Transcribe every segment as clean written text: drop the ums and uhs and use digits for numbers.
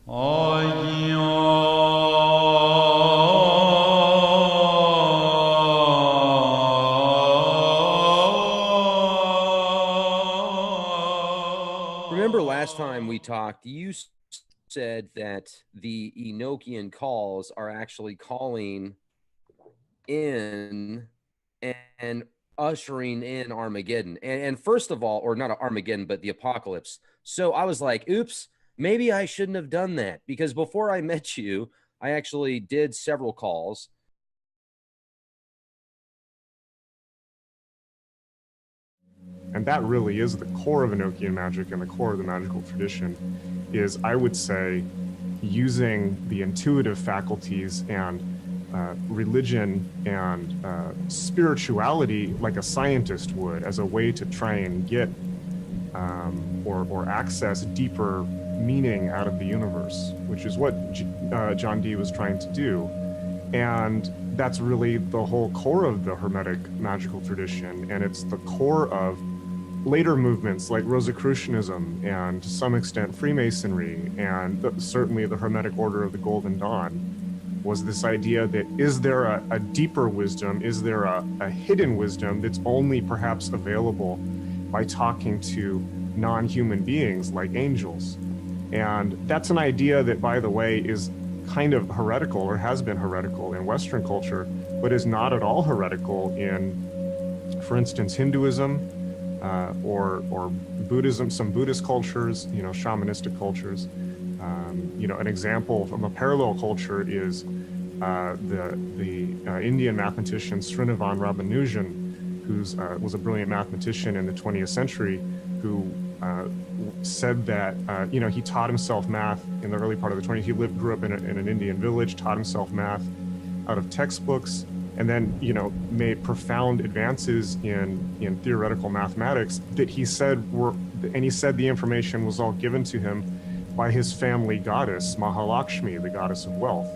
Remember last time we talked, you said that the Enochian calls are actually calling in and ushering in Armageddon. And first of all, or not Armageddon, but the apocalypse. So I was like, oops, maybe I shouldn't have done that, because before I met you, I actually did several calls. And that really is the core of Enochian magic and the core of the magical tradition is, I would say, using the intuitive faculties and religion and spirituality like a scientist would, as a way to try and get or access deeper meaning out of the universe, which is what John Dee was trying to do. And that's really the whole core of the Hermetic magical tradition, and it's the core of later movements like Rosicrucianism and to some extent Freemasonry, and certainly the Hermetic Order of the Golden Dawn, was this idea that is there a deeper wisdom, is there a hidden wisdom that's only perhaps available by talking to non-human beings like angels. And that's an idea that, by the way, is kind of heretical, or has been heretical in Western culture, but is not at all heretical in, for instance, Hinduism, or Buddhism, some Buddhist cultures, shamanistic cultures. An example from a parallel culture is the Indian mathematician Srinivasan Ramanujan, who was a brilliant mathematician in the 20th century, who said that he taught himself math in the early part of the 20th. He grew up in an Indian village, taught himself math out of textbooks, and then made profound advances in theoretical mathematics that he said the information was all given to him by his family goddess Mahalakshmi, the goddess of wealth,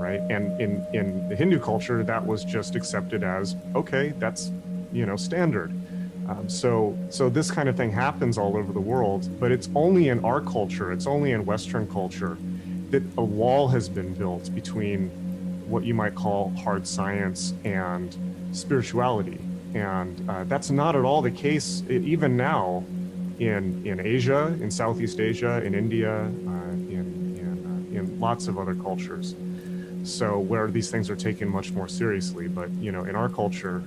right? And in the Hindu culture, that was just accepted as, okay, that's standard. So this kind of thing happens all over the world, but it's only in our culture, it's only in Western culture, that a wall has been built between what you might call hard science and spirituality. And that's not at all the case, even now, in Asia, in Southeast Asia, in India, in lots of other cultures. So where these things are taken much more seriously. But in our culture,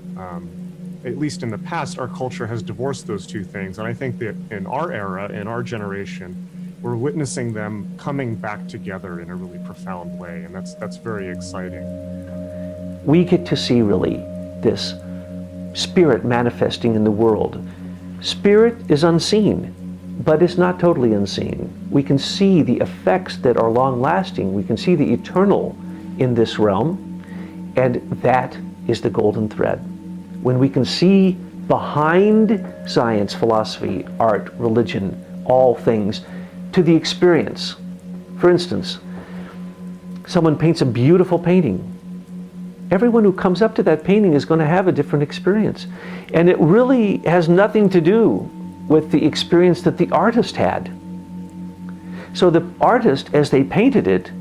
at least in the past, our culture has divorced those two things. And I think that in our era, in our generation, we're witnessing them coming back together in a really profound way, and that's very exciting. We get to see really this spirit manifesting in the world. Spirit is unseen, but it's not totally unseen. We can see the effects that are long-lasting. We can see the eternal in this realm, and that is the golden thread. When we can see behind science, philosophy, art, religion, all things, to the experience. For instance, someone paints a beautiful painting. Everyone who comes up to that painting is going to have a different experience. And it really has nothing to do with the experience that the artist had. So the artist, as they painted it,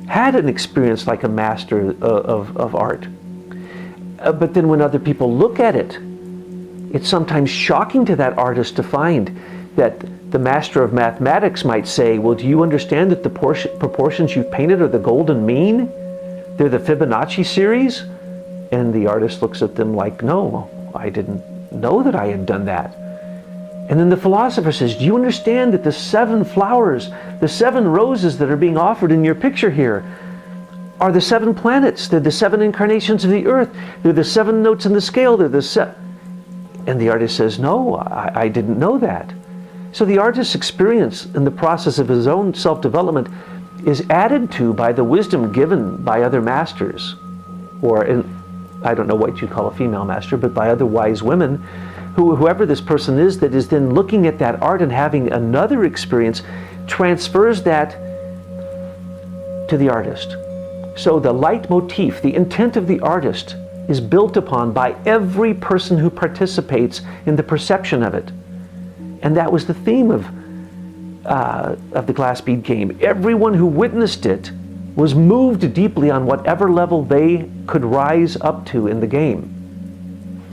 had an experience like a master of art. But then when other people look at it, it's sometimes shocking to that artist to find that the master of mathematics might say, well, do you understand that the proportions you've painted are the golden mean? They're the Fibonacci series? And the artist looks at them like, no, I didn't know that I had done that. And then the philosopher says, do you understand that the 7 flowers, the 7 roses that are being offered in your picture here are the 7 planets? They're the 7 incarnations of the earth. They're the 7 notes in the scale. They're the And the artist says, no, I didn't know that. So the artist's experience in the process of his own self-development is added to by the wisdom given by other masters, or I don't know what you call a female master, but by other wise women, whoever this person is that is then looking at that art and having another experience, transfers that to the artist. So the leitmotif, the intent of the artist, is built upon by every person who participates in the perception of it. And that was the theme of of the glass bead game. Everyone who witnessed it was moved deeply on whatever level they could rise up to in the game.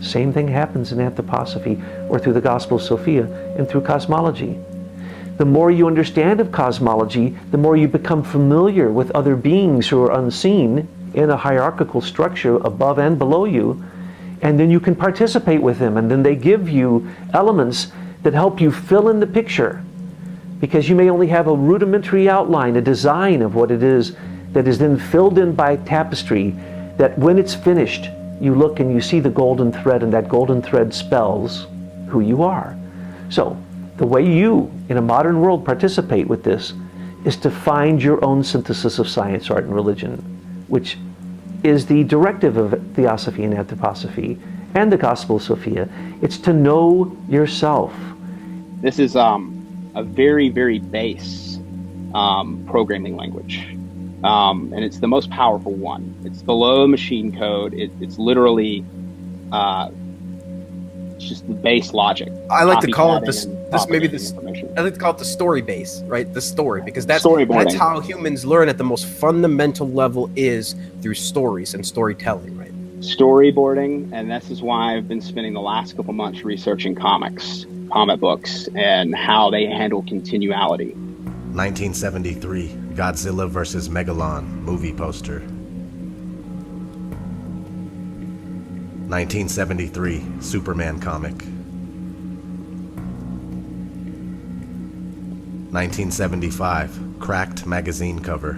Same thing happens in anthroposophy or through the Gospel of Sophia and through cosmology. The more you understand of cosmology, the more you become familiar with other beings who are unseen in a hierarchical structure above and below you, and then you can participate with them, and then they give you elements that help you fill in the picture, because you may only have a rudimentary outline, a design of what it is that is then filled in by tapestry, that when it's finished, you look and you see the golden thread, and that golden thread spells who you are. So the way you, in a modern world, participate with this is to find your own synthesis of science, art, and religion, which is the directive of Theosophy and Anthroposophy and the Gospel of Sophia. It's to know yourself. This is a very, very base programming language. And it's the most powerful one. It's below machine code. It's literally just the base logic. I like to call it I like to call it the story base, right? The story, because that's how humans learn at the most fundamental level, is through stories and storytelling, right? Storyboarding, and this is why I've been spending the last couple months researching comic books, and how they handle continuality. 1973, Godzilla vs. Megalon movie poster. 1973, Superman comic. 1975, Cracked magazine cover.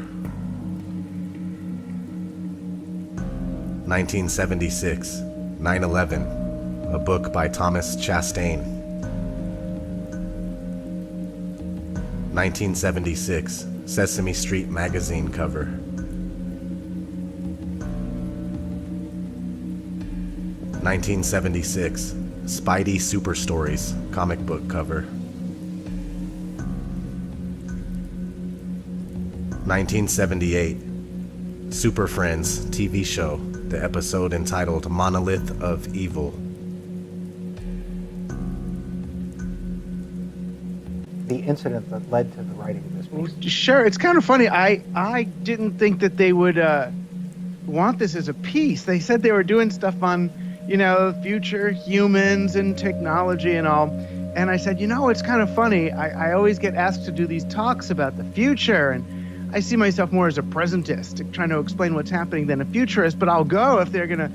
1976, 9/11, a book by Thomas Chastain. 1976, Sesame Street magazine cover. 1976, Spidey Super Stories comic book cover. 1978, Super Friends TV show, the episode entitled Monolith of Evil. The incident that led to the writing of this piece. Sure, it's kind of funny. I didn't think that they would want this as a piece. They said they were doing stuff on, future humans and technology and all. And I said, it's kind of funny. I always get asked to do these talks about the future, and I see myself more as a presentist, trying to explain what's happening, than a futurist. But I'll go if they're going to,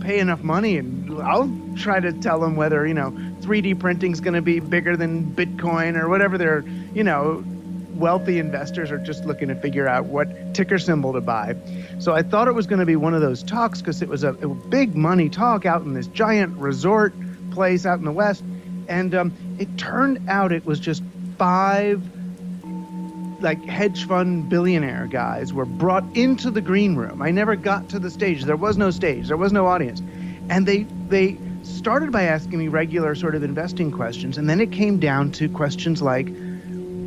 pay enough money, and I'll try to tell them whether, 3D printing is going to be bigger than Bitcoin or whatever. Their, wealthy investors are just looking to figure out what ticker symbol to buy. So I thought it was going to be one of those talks, because it was a big money talk out in this giant resort place out in the West. And it turned out it was just 5 hedge fund billionaire guys were brought into the green room. I never got to the stage. There was no stage. There was no audience. And they started by asking me regular sort of investing questions. And then it came down to questions like,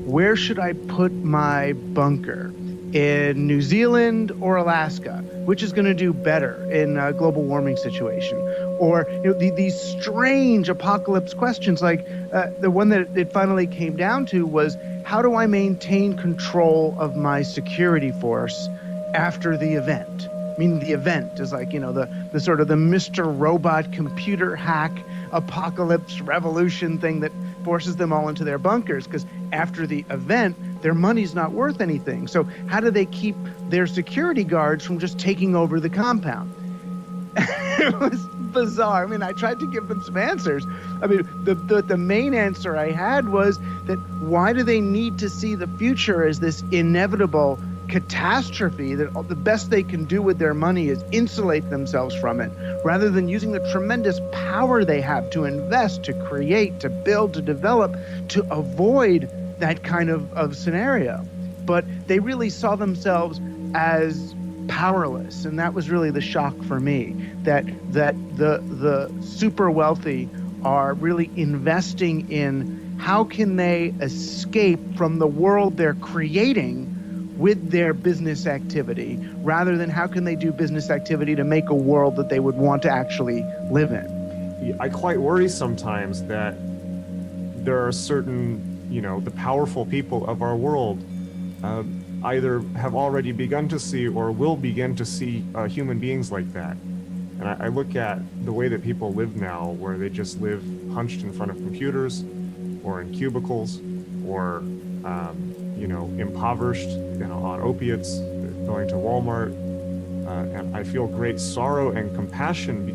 where should I put my bunker? In New Zealand or Alaska? Which is going to do better in a global warming situation? Or these strange apocalypse questions, like the one that it finally came down to was, how do I maintain control of my security force after the event? I mean, the event is like, the sort of the Mr. Robot computer hack apocalypse revolution thing that forces them all into their bunkers, because after the event, their money's not worth anything. So how do they keep their security guards from just taking over the compound? It was bizarre. I mean, I tried to give them some answers. I mean, the main answer I had was that why do they need to see the future as this inevitable catastrophe, that the best they can do with their money is insulate themselves from it, rather than using the tremendous power they have to invest, to create, to build, to develop, to avoid that kind of scenario. But they really saw themselves as powerless, and that was really the shock for me, that the super wealthy are really investing in how can they escape from the world they're creating with their business activity, rather than how can they do business activity to make a world that they would want to actually live in. I quite worry sometimes that there are certain the powerful people of our world either have already begun to see or will begin to see human beings like that. And I look at the way that people live now, where they just live hunched in front of computers or in cubicles or, impoverished, on opiates, going to Walmart. And I feel great sorrow and compassion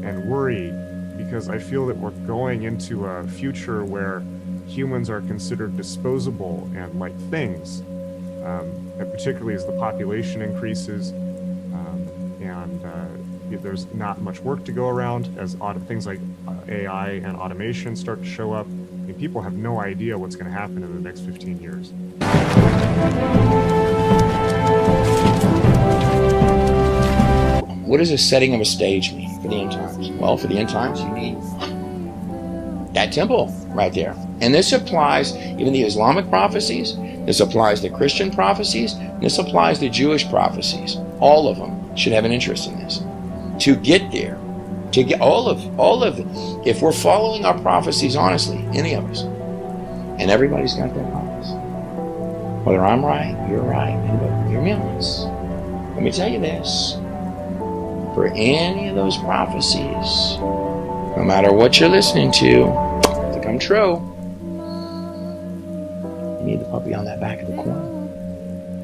and worry, because I feel that we're going into a future where humans are considered disposable and like things, and particularly as the population increases, there's not much work to go around as things like AI and automation start to show up. People have no idea what's going to happen in the next 15 years. What does a setting of a stage mean for the end times? Well, for the end times, you need that temple right there. And this applies even the Islamic prophecies, this applies to Christian prophecies, and this applies to Jewish prophecies. All of them should have an interest in this. To get there, to get all of it. If we're following our prophecies honestly, any of us, and everybody's got their promise. Whether I'm right, you're right, and hear me on this. Let me tell you this. For any of those prophecies, no matter what you're listening to come true, you need the puppy on that back of the corner.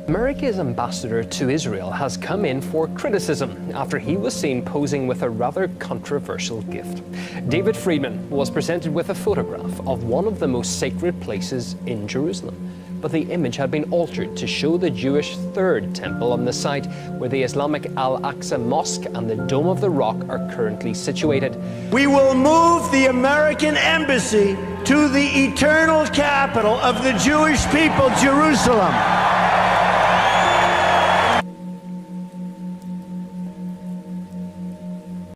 America's ambassador to Israel has come in for criticism after he was seen posing with a rather controversial gift. David Friedman was presented with a photograph of one of the most sacred places in Jerusalem, but the image had been altered to show the Jewish third temple on the site where the Islamic Al-Aqsa Mosque and the Dome of the Rock are currently situated. We will move the American embassy to the eternal capital of the Jewish people, Jerusalem.